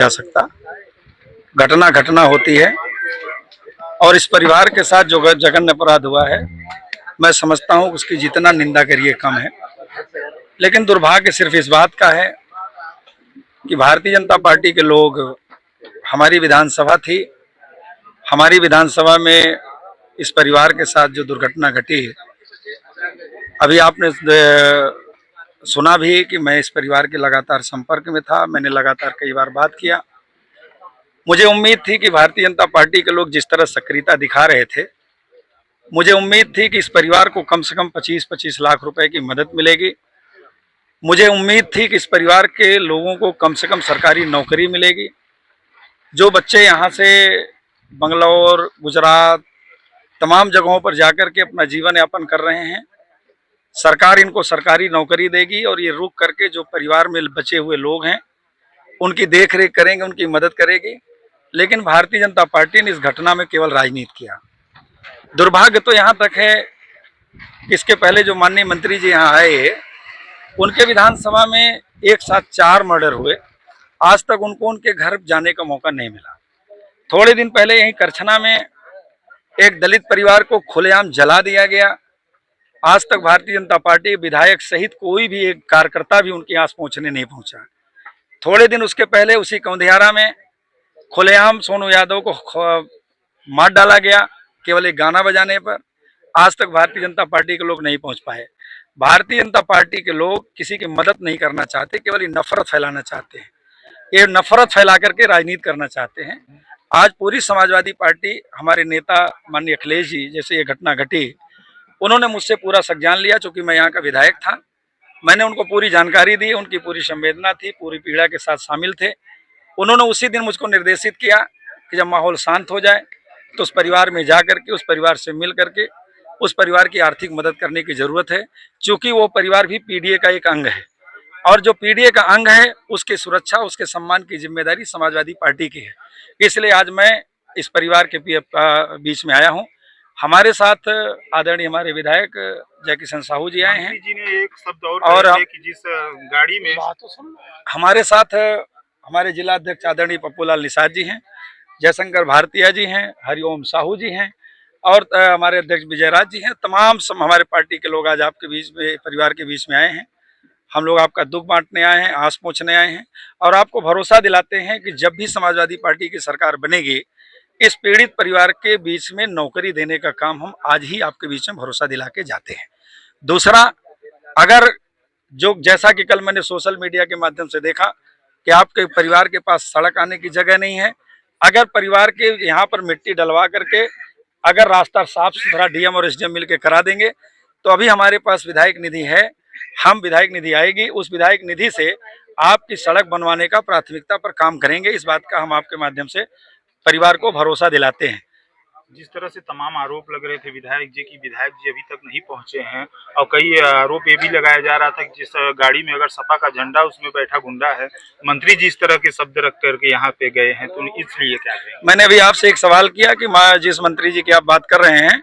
जा सकता। घटना घटना होती है और इस परिवार के साथ जो जघन्य अपराध हुआ है, मैं समझता हूँ उसकी जितना निंदा करिए कम है। लेकिन दुर्भाग्य सिर्फ इस बात का है कि भारतीय जनता पार्टी के लोग, हमारी विधानसभा थी, हमारी विधानसभा में इस परिवार के साथ जो दुर्घटना घटी है, अभी आपने सुना भी कि मैं इस परिवार के लगातार संपर्क में था, मैंने लगातार कई बार बात किया। मुझे उम्मीद थी कि भारतीय जनता पार्टी के लोग जिस तरह सक्रियता दिखा रहे थे, मुझे उम्मीद थी कि इस परिवार को कम से कम 25-25 लाख रुपए की मदद मिलेगी। मुझे उम्मीद थी कि इस परिवार के लोगों को कम से कम सरकारी नौकरी मिलेगी। जो बच्चे यहाँ से बंगलौर, गुजरात, तमाम जगहों पर जाकर के अपना जीवन यापन कर रहे हैं, सरकार इनको सरकारी नौकरी देगी और ये रुक करके जो परिवार में बचे हुए लोग हैं उनकी देख रेख करेंगे, उनकी मदद करेगी। लेकिन भारतीय जनता पार्टी ने इस घटना में केवल राजनीति किया। दुर्भाग्य तो यहाँ तक है कि इसके पहले जो माननीय मंत्री जी यहाँ आए, उनके विधानसभा में एक साथ 4 मर्डर हुए, आज तक उनको उनके घर जाने का मौका नहीं मिला। थोड़े दिन पहले यहीं करछना में एक दलित परिवार को खुलेआम जला दिया गया, आज तक भारतीय जनता पार्टी विधायक सहित कोई भी एक कार्यकर्ता भी उनके आस पहुंचने नहीं पहुंचा। थोड़े दिन उसके पहले उसी कौंधियारा में खुलेआम सोनू यादव को मार डाला गया केवल एक गाना बजाने पर, आज तक भारतीय जनता पार्टी के लोग नहीं पहुंच पाए। भारतीय जनता पार्टी के लोग किसी की मदद नहीं करना चाहते, केवल नफरत फैलाना चाहते हैं। ये नफरत फैला करके राजनीति करना चाहते हैं। आज पूरी समाजवादी पार्टी, हमारे नेता माननीय अखिलेश जी, जैसे ये घटना घटी, उन्होंने मुझसे पूरा संज्ञान लिया। चूंकि मैं यहाँ का विधायक था, मैंने उनको पूरी जानकारी दी, उनकी पूरी संवेदना थी, पूरी पीड़ा के साथ शामिल थे। उन्होंने उसी दिन मुझको निर्देशित किया कि जब माहौल शांत हो जाए तो उस परिवार में जा करके, उस परिवार से मिल करके उस परिवार की आर्थिक मदद करने की जरूरत है। चूंकि वो परिवार भी पीडीए का एक अंग है और जो पीडीए का अंग है उसकी सुरक्षा, उसके सम्मान की जिम्मेदारी समाजवादी पार्टी की है। इसलिए आज मैं इस परिवार के बीच में आया हूँ। हमारे साथ आदरणीय हमारे विधायक जय किशन साहू जी आए हैं। जी ने एक शब्द और कहे कि जिस गाड़ी में हमारे साथ हमारे जिला अध्यक्ष आदरणीय पप्पूलाल निषाद जी हैं, जयशंकर भारतीय जी हैं, हरिओम साहू जी हैं और हमारे अध्यक्ष विजयराज जी हैं। तमाम हमारे पार्टी के लोग आज आपके बीच में, परिवार के बीच में आए हैं। हम लोग आपका दुख बांटने आए हैं, आस पूछने आए हैं और आपको भरोसा दिलाते हैं कि जब भी समाजवादी पार्टी की सरकार बनेगी, इस पीड़ित परिवार के बीच में नौकरी देने का काम हम आज ही आपके बीच में भरोसा दिला के जाते हैं। दूसरा, अगर जो जैसा कि कल मैंने सोशल मीडिया के माध्यम से देखा कि आपके परिवार के पास सड़क आने की जगह नहीं है, अगर परिवार के यहाँ पर मिट्टी डलवा करके अगर रास्ता साफ सुथरा डीएम और एसडीएम मिलकर करा देंगे तो अभी हमारे पास विधायक निधि है, हम विधायक निधि आएगी, उस विधायक निधि से आपकी सड़क बनवाने का प्राथमिकता पर काम करेंगे। इस बात का हम आपके माध्यम से परिवार को भरोसा दिलाते हैं। जिस तरह से तमाम आरोप लग रहे थे विधायक जी की, विधायक जी अभी तक नहीं पहुंचे हैं और कई आरोप ये भी लगाया जा रहा था कि जिस गाड़ी में अगर सपा का झंडा उसमें बैठा गुंडा है, मंत्री जी इस तरह के शब्द रख करके यहाँ पे गए हैं, तो इसलिए क्या कहें? मैंने अभी आपसे एक सवाल किया कि जिस मंत्री जी की आप बात कर रहे हैं,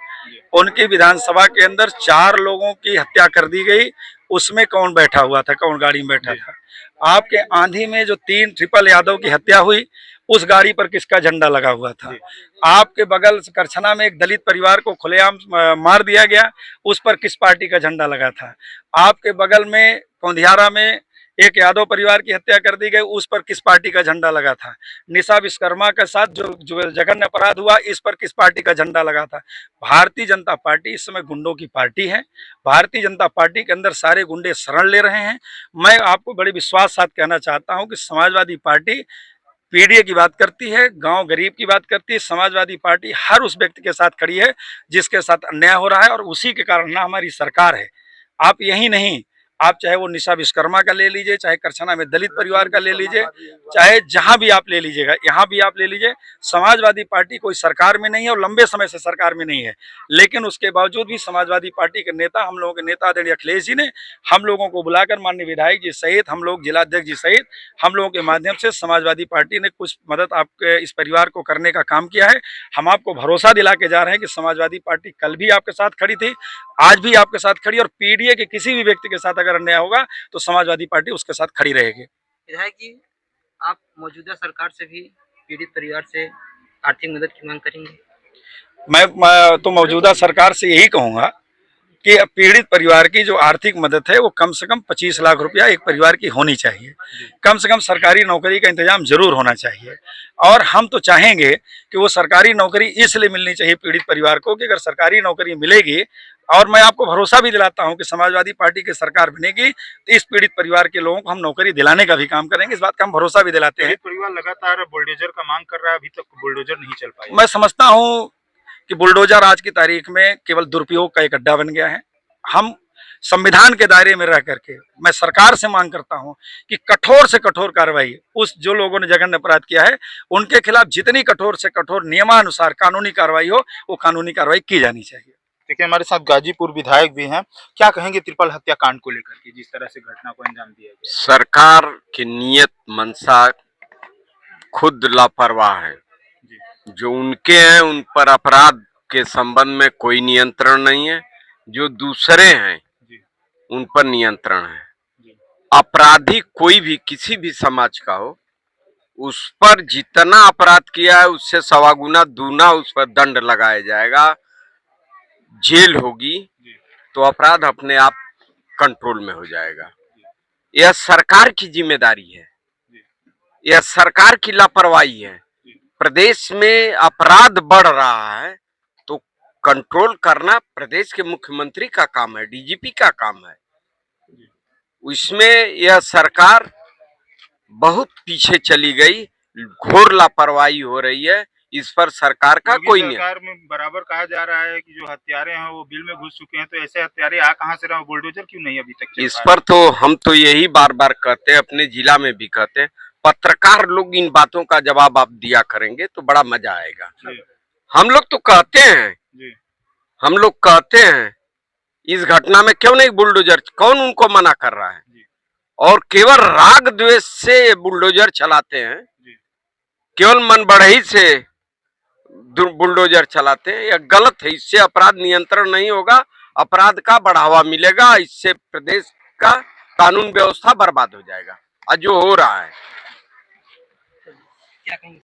उनकी विधानसभा के अंदर 4 लोगों की हत्या कर दी गई, उसमें कौन बैठा हुआ था, कौन गाड़ी में बैठा था? आपके आंधी में जो 3 ट्रिपल यादव की हत्या हुई, उस गाड़ी पर किसका झंडा लगा हुआ था? आपके बगल करछना में एक दलित परिवार को खुलेआम मार दिया गया, उस पर किस पार्टी का झंडा लगा था? आपके बगल में कौंधियारा में एक यादव परिवार की हत्या कर दी गई, उस पर किस पार्टी का झंडा लगा था? निशा विश्वकर्मा के साथ जो जघन्य अपराध हुआ, इस पर किस पार्टी का झंडा लगा था? भारतीय जनता पार्टी इस समय गुंडों की पार्टी है। भारतीय जनता पार्टी के अंदर सारे गुंडे शरण ले रहे हैं। मैं आपको बड़े विश्वास साथ कहना चाहता हूं कि समाजवादी पार्टी पीडीए की बात करती है, गांव गरीब की बात करती है। समाजवादी पार्टी हर उस व्यक्ति के साथ खड़ी है जिसके साथ अन्याय हो रहा है और उसी के कारण ना हमारी सरकार है। आप यही नहीं, आप चाहे वो निशा विश्वकर्मा का ले लीजिए, चाहे करछना में दलित परिवार का ले लीजिए, चाहे जहां भी आप ले लीजिएगा, यहाँ भी आप ले लीजिए, समाजवादी पार्टी कोई सरकार में नहीं है और लंबे समय से सरकार में नहीं है। लेकिन उसके बावजूद भी समाजवादी पार्टी के नेता, हम लोगों के नेता आदरणीय अखिलेश जी ने हम लोगों को बुलाकर, माननीय विधायक जी सहित, हम लोग जिलाध्यक्ष जी सहित, हम लोगों के माध्यम से समाजवादी पार्टी ने कुछ मदद आपके इस परिवार को करने का काम किया है। हम आपको भरोसा दिला के जा रहे हैं कि समाजवादी पार्टी कल भी आपके साथ खड़ी थी, आज भी आपके साथ खड़ी, और पीडीए के किसी भी व्यक्ति के साथ अगर अन्याय होगा तो समाजवादी पार्टी उसके साथ खड़ी रहेगी। विधायक जी, आप मौजूदा सरकार से भी पीड़ित परिवार से आर्थिक मदद की मांग करेंगे? मैं तो मौजूदा सरकार से यही कहूँगा कि पीड़ित परिवार की जो आर्थिक मदद है वो कम से कम 25 लाख रुपया एक परिवार की होनी चाहिए। कम से कम सरकारी नौकरी का इंतजाम जरूर होना चाहिए। और हम तो चाहेंगे कि वो सरकारी नौकरी इसलिए मिलनी चाहिए पीड़ित परिवार को कि अगर सरकारी नौकरी मिलेगी, और मैं आपको भरोसा भी दिलाता हूं कि समाजवादी पार्टी की सरकार बनेगी तो इस पीड़ित परिवार के लोगों को हम नौकरी दिलाने का भी काम करेंगे। इस बात का हम भरोसा भी दिलाते हैं। पीड़ित परिवार लगातार बुलडोजर का मांग कर रहा है, अभी तक बुलडोजर नहीं चल पाया। मैं समझता हूं कि बुलडोजर आज की तारीख में केवल दुरुपयोग का एक अड्डा बन गया है। हम संविधान के दायरे में रह करके मैं सरकार से मांग करता हूं कि कठोर से कठोर कार्रवाई उस जो लोगों ने जघन्य अपराध किया है उनके खिलाफ जितनी कठोर से कठोर नियमानुसार कानूनी कार्रवाई हो वो कानूनी कार्रवाई की जानी चाहिए। देखिए हमारे साथ गाजीपुर विधायक भी हैं, क्या कहेंगे ट्रिपल हत्याकांड को लेकर के, जिस तरह से घटना को अंजाम दिया गया? सरकार की नियत मंशा खुद लापरवाह है। जो उनके हैं उन पर अपराध के संबंध में कोई नियंत्रण नहीं है, जो दूसरे हैं उन पर नियंत्रण है। अपराधी कोई भी किसी भी समाज का हो, उस पर जितना अपराध किया है उससे 1.25 गुना दूना उस पर दंड लगाया जाएगा, जेल होगी, तो अपराध अपने आप कंट्रोल में हो जाएगा। यह सरकार की जिम्मेदारी है, यह सरकार की लापरवाही है। प्रदेश में अपराध बढ़ रहा है तो कंट्रोल करना प्रदेश के मुख्यमंत्री का काम है, डीजीपी का काम है। इसमें यह सरकार बहुत पीछे चली गई, घोर लापरवाही हो रही है। इस पर सरकार का कोई नहीं। सरकार में बराबर कहा जा रहा है कि जो हत्यारे हैं वो बिल में घुस चुके हैं, तो ऐसे हत्यारे आ कहां से रहे? बुलडोजर क्यों नहीं अभी तक? इस पर तो हम तो यही बार बार कहते हैं, अपने जिला में भी कहते हैं, पत्रकार लोग इन बातों का जवाब आप दिया करेंगे तो बड़ा मजा आएगा। हम लोग तो कहते हैं, हम लोग कहते हैं इस घटना में क्यों नहीं बुलडोजर, कौन उनको मना कर रहा है? और केवल राग द्वेष से बुलडोजर चलाते हैं, केवल मन बढ़ई से बुलडोजर चलाते हैं। यह गलत है। इससे अपराध नियंत्रण नहीं होगा, अपराध का बढ़ावा मिलेगा, इससे प्रदेश का कानून व्यवस्था बर्बाद हो जाएगा। आज जो हो रहा है। क्या कहेंगे?